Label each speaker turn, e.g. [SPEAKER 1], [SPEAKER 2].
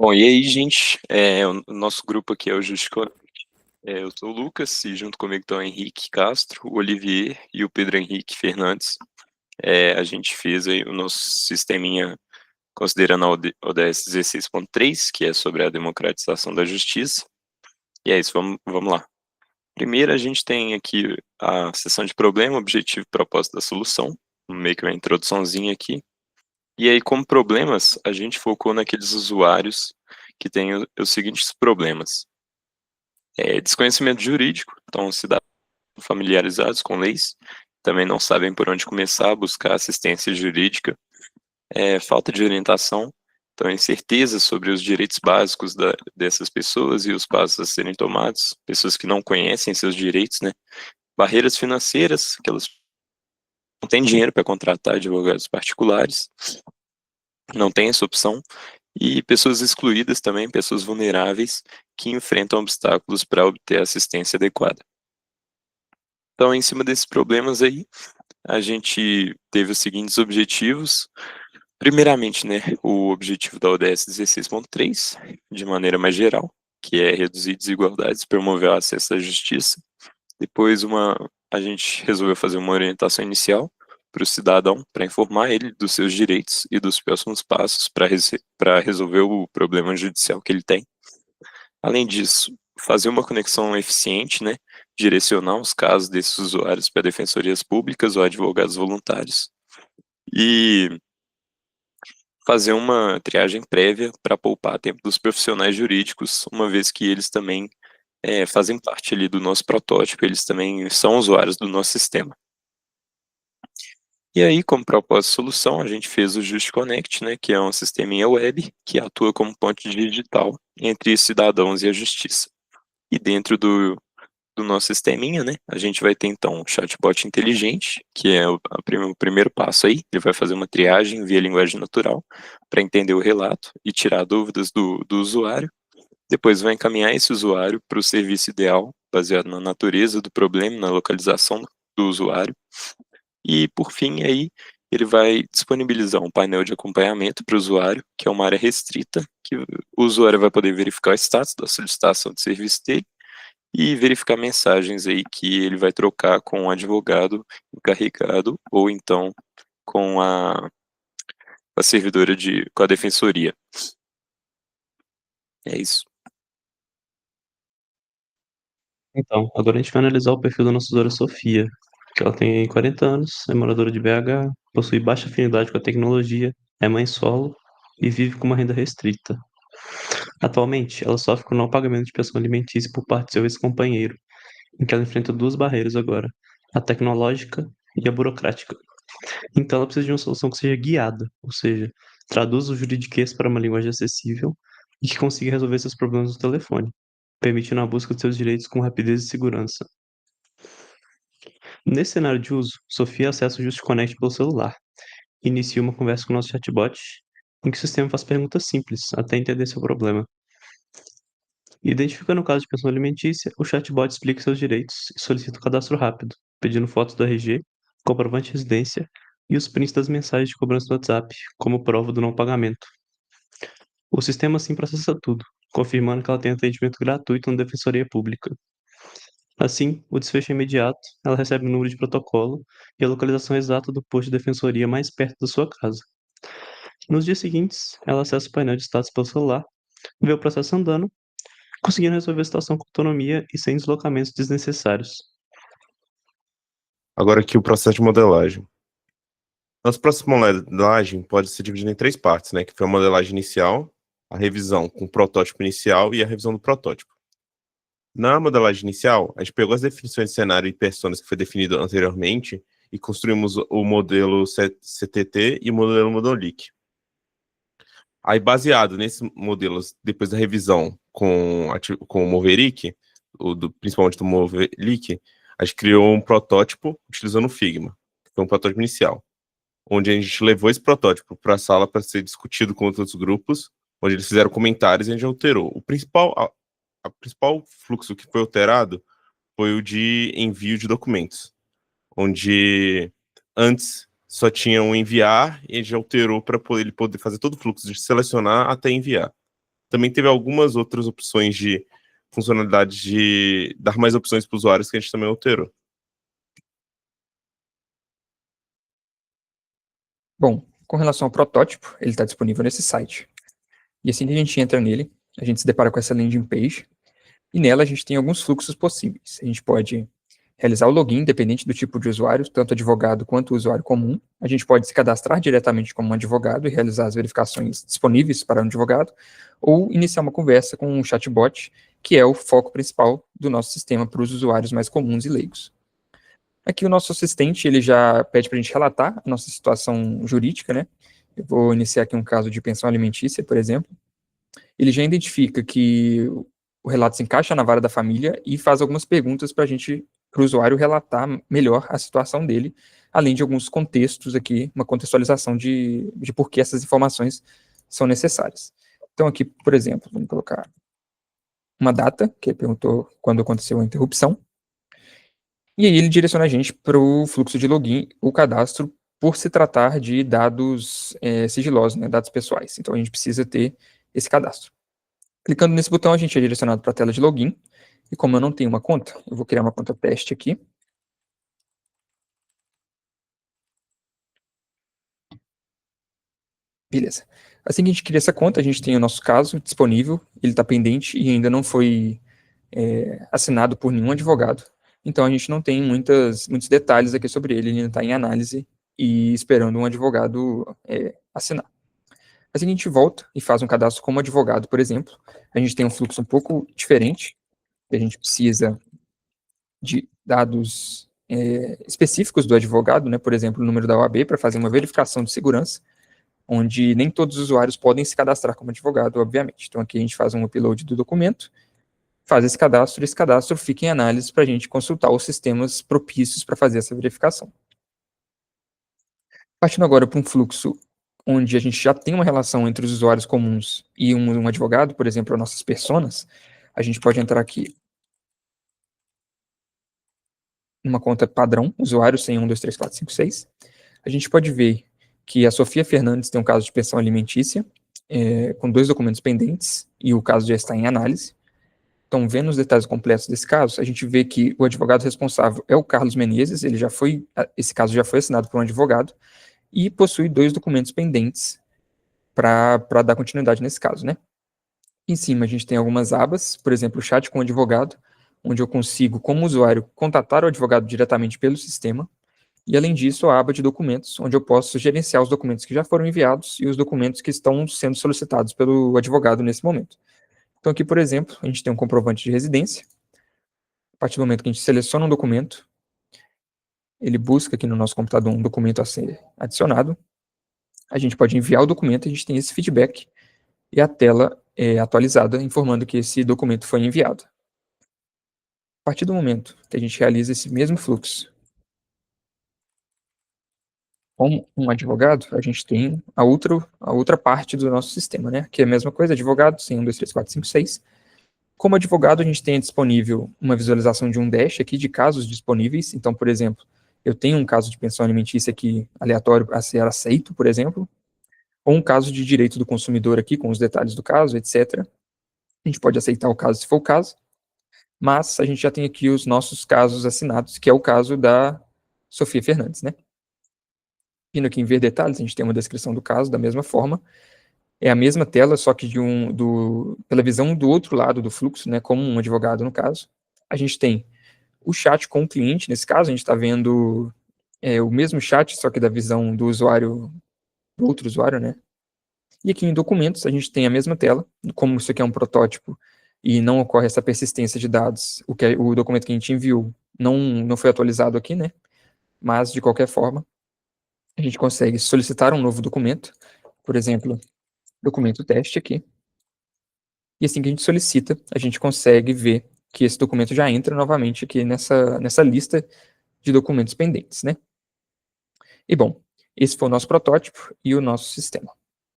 [SPEAKER 1] Bom, e aí, gente, o nosso grupo aqui é o Justico. Eu sou o Lucas e junto comigo estão o Henrique Castro, o Olivier e o Pedro Henrique Fernandes. A gente fez aí o nosso sisteminha considerando a ODS 16.3, que é sobre a democratização da justiça. E é isso, vamos lá. Primeiro, a gente tem aqui a seção de problema, objetivo e proposta da solução, meio que uma introduçãozinha aqui. E aí, como problemas, a gente focou naqueles usuários que têm os seguintes problemas. Desconhecimento jurídico, então cidadãos familiarizados com leis, também não sabem por onde começar a buscar assistência jurídica, falta de orientação, então incerteza sobre os direitos básicos dessas pessoas e os passos a serem tomados, pessoas que não conhecem seus direitos, né? Barreiras financeiras, que elas não têm dinheiro para contratar advogados particulares, não tem essa opção, e pessoas excluídas também, pessoas vulneráveis que enfrentam obstáculos para obter assistência adequada. Então, em cima desses problemas aí, a gente teve os seguintes objetivos. Primeiramente, né, o objetivo da ODS 16.3, de maneira mais geral, que é reduzir desigualdades, promover o acesso à justiça. Depois, a gente resolveu fazer uma orientação inicial para o cidadão, para informar ele dos seus direitos e dos próximos passos para resolver o problema judicial que ele tem. Além disso, fazer uma conexão eficiente, né, direcionar os casos desses usuários para defensorias públicas ou advogados voluntários e fazer uma triagem prévia para poupar tempo dos profissionais jurídicos, uma vez que eles também fazem parte ali do nosso protótipo, eles também são usuários do nosso sistema. E aí, como propósito de solução, a gente fez o Just Connect, né, que é um sisteminha web que atua como ponte digital entre os cidadãos e a justiça. E dentro do nosso sisteminha, né, a gente vai ter então um chatbot inteligente, que é o primeiro passo aí, ele vai fazer uma triagem via linguagem natural para entender o relato e tirar dúvidas do usuário. Depois vai encaminhar esse usuário para o serviço ideal, baseado na natureza do problema, na localização do usuário. E por fim aí, ele vai disponibilizar um painel de acompanhamento para o usuário, que é uma área restrita, que o usuário vai poder verificar o status da solicitação de serviço dele e verificar mensagens aí que ele vai trocar com o advogado encarregado ou então com a servidora com a defensoria. É isso.
[SPEAKER 2] Então, agora a gente vai analisar o perfil da nossa usuária Sofia, que ela tem 40 anos, é moradora de BH, possui baixa afinidade com a tecnologia, é mãe solo e vive com uma renda restrita. Atualmente, ela sofre com o não pagamento de pensão alimentícia por parte de seu ex-companheiro, em que ela enfrenta duas barreiras agora, a tecnológica e a burocrática. Então ela precisa de uma solução que seja guiada, ou seja, traduza o juridiquês para uma linguagem acessível e que consiga resolver seus problemas no telefone, permitindo a busca de seus direitos com rapidez e segurança. Nesse cenário de uso, Sofia acessa o Just Connect pelo celular e inicia uma conversa com o nosso chatbot, em que o sistema faz perguntas simples até entender seu problema. Identificando o caso de pensão alimentícia, o chatbot explica seus direitos e solicita o cadastro rápido, pedindo fotos do RG, comprovante de residência e os prints das mensagens de cobrança do WhatsApp, como prova do não pagamento. O sistema assim processa tudo, confirmando que ela tem atendimento gratuito na Defensoria Pública. Assim, o desfecho é imediato, ela recebe o número de protocolo e a localização exata do posto de defensoria mais perto da sua casa. Nos dias seguintes, ela acessa o painel de status pelo celular, vê o processo andando, conseguindo resolver a situação com autonomia e sem deslocamentos desnecessários.
[SPEAKER 3] Agora aqui o processo de modelagem. Nosso processo de modelagem pode ser dividido em três partes, né? Que foi a modelagem inicial, a revisão com o protótipo inicial e a revisão do protótipo. Na modelagem inicial, a gente pegou as definições de cenário e personas que foi definido anteriormente e construímos o modelo CTT e o modelo Modelic. Aí, baseado nesses modelos, depois da revisão com o Moveric, principalmente do Moveric, a gente criou um protótipo utilizando o Figma, que foi um protótipo inicial, onde a gente levou esse protótipo para a sala para ser discutido com outros grupos, onde eles fizeram comentários e a gente alterou. A principal fluxo que foi alterado foi o de envio de documentos, onde antes só tinha um enviar e a gente alterou para ele poder fazer todo o fluxo de selecionar até enviar. Também teve algumas outras opções de funcionalidade de dar mais opções para os usuários que a gente também alterou.
[SPEAKER 4] Bom, com relação ao protótipo, ele está disponível nesse site. E assim que a gente entra nele, a gente se depara com essa landing page, e nela a gente tem alguns fluxos possíveis. A gente pode realizar o login, independente do tipo de usuário, tanto advogado quanto usuário comum. A gente pode se cadastrar diretamente como um advogado e realizar as verificações disponíveis para um advogado, ou iniciar uma conversa com um chatbot, que é o foco principal do nosso sistema para os usuários mais comuns e leigos. Aqui o nosso assistente, ele já pede para a gente relatar a nossa situação jurídica, né? Eu vou iniciar aqui um caso de pensão alimentícia, por exemplo. Ele já identifica que o relato se encaixa na vara da família e faz algumas perguntas para o usuário relatar melhor a situação dele, além de alguns contextos aqui, uma contextualização de por que essas informações são necessárias. Então aqui, por exemplo, vamos colocar uma data, que ele perguntou quando aconteceu a interrupção, e aí ele direciona a gente para o fluxo de login, o cadastro, por se tratar de dados sigilosos, né, dados pessoais. Então a gente precisa ter esse cadastro. Clicando nesse botão, a gente é direcionado para a tela de login. E como eu não tenho uma conta, eu vou criar uma conta teste aqui. Beleza. Assim que a gente cria essa conta, a gente tem o nosso caso disponível, ele está pendente e ainda não foi assinado por nenhum advogado. Então a gente não tem muitos detalhes aqui sobre ele ainda está em análise e esperando um advogado assinar. Assim que a gente volta e faz um cadastro como advogado, por exemplo, a gente tem um fluxo um pouco diferente, a gente precisa de dados específicos do advogado, né, por exemplo, o número da OAB, para fazer uma verificação de segurança, onde nem todos os usuários podem se cadastrar como advogado, obviamente. Então aqui a gente faz um upload do documento, faz esse cadastro fica em análise para a gente consultar os sistemas propícios para fazer essa verificação. Partindo agora para um fluxo onde a gente já tem uma relação entre os usuários comuns e um advogado, por exemplo, as nossas personas, a gente pode entrar aqui numa conta padrão, usuário sem 1, 2, 3, 4, 5, 6. A gente pode ver que a Sofia Fernandes tem um caso de pensão alimentícia, com 2 documentos pendentes, e o caso já está em análise. Então, vendo os detalhes completos desse caso, a gente vê que o advogado responsável é o Carlos Menezes, esse caso já foi assinado por um advogado, e possui 2 documentos pendentes para dar continuidade nesse caso, né? Em cima a gente tem algumas abas, por exemplo, o chat com o advogado, onde eu consigo, como usuário, contatar o advogado diretamente pelo sistema, e além disso, a aba de documentos, onde eu posso gerenciar os documentos que já foram enviados e os documentos que estão sendo solicitados pelo advogado nesse momento. Então aqui, por exemplo, a gente tem um comprovante de residência. A partir do momento que a gente seleciona um documento, ele busca aqui no nosso computador um documento a ser adicionado. A gente pode enviar o documento, a gente tem esse feedback e a tela é atualizada, informando que esse documento foi enviado. A partir do momento que a gente realiza esse mesmo fluxo com um advogado, a gente tem a outra parte do nosso sistema, né? Que é a mesma coisa, advogado, sem 1, 2, 3, 4, 5, 6. Como advogado, a gente tem disponível uma visualização de um dash aqui de casos disponíveis. Então, por exemplo, eu tenho um caso de pensão alimentícia aqui aleatório a ser aceito, por exemplo, ou um caso de direito do consumidor aqui, com os detalhes do caso, etc. A gente pode aceitar o caso se for o caso, mas a gente já tem aqui os nossos casos assinados, que é o caso da Sofia Fernandes, né? Vindo aqui em ver detalhes, a gente tem uma descrição do caso da mesma forma. É a mesma tela, só que pela visão do outro lado do fluxo, né, como um advogado no caso. A gente tem o chat com o cliente, nesse caso, a gente está vendo o mesmo chat, só que da visão do usuário, do outro usuário, né? E aqui em documentos, a gente tem a mesma tela, como isso aqui é um protótipo e não ocorre essa persistência de dados, o documento que a gente enviou não foi atualizado aqui, né? Mas, de qualquer forma, a gente consegue solicitar um novo documento, por exemplo, documento teste aqui. E assim que a gente solicita, a gente consegue ver que esse documento já entra novamente aqui nessa lista de documentos pendentes, né? E bom, esse foi o nosso protótipo e o nosso sistema.